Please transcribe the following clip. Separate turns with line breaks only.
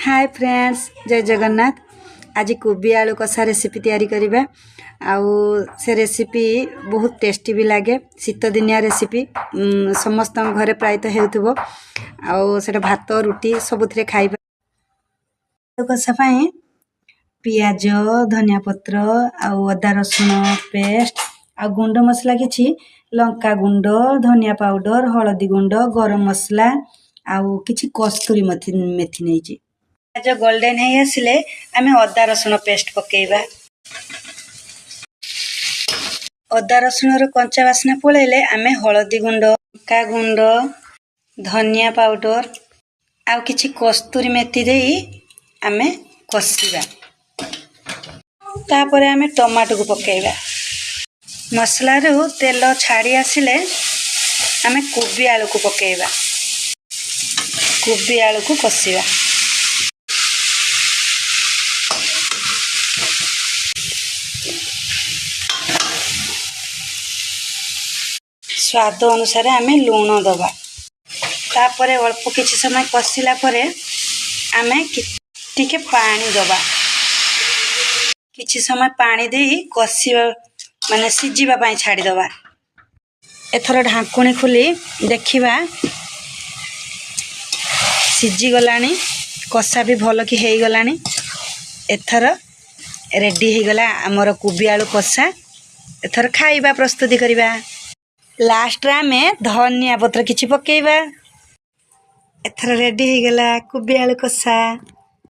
Hi friends, जय जगन्नाथ। आज कोबी आलू कषा रेसिपी तैयारी करिबा। आउ से रेसिपी बहुत टेस्टी भी लगे। शीत दिनिया रेसिपी समस्त घरे प्रायतः हेउथबो। आउ सेटा भात रुटी सबुथिरे खाइबा। आलू कषा पई पियाज, धनिया पत्र, आउ अदा रसुण पेस्ट, आ गुंड मसला किछि लंका गुंड, धनिया पाउडर, हळदी गुंड, गरम मसला, आउ किछि कस्तूरी मेथी नेछि। जो गोल्डन है आसिले आमे अदा रसुण पेस्ट पकेइबा। अदा रसुण रो कंचा वासना पळेले आमे हळदी गुंड, लंका गुंड, धनिया पाउडर आ किछि कस्तूरी मेथी देई आमे कसिबा। तापरे आमे टमाटो को पकेइबा। मसला रो तेल छाड़ी आसिले आमे कोबी आलू को पकेइबा। कोबी आलू को कसिबा। स्वाद अनुसार आमे लूण दबा। तापरे अल्प किछि समय कसिला परे आमे टिके पानी दबा। किछि समय पानी देई कसिबा माने सिजिबा पई छाडी दबा। एथर ढाकुणी खुली देखिबा सिजी गलानी। कषा भी भल कि हेई गलानी। एथर रेडी हे गला हमर कोबी आलू कषा। एथर खाइबा प्रस्तुति करिबा। लास्ट रा में धनिया पत्र किछि पकेइबा। एथर रेडी हे गला कोबी आलू कषा।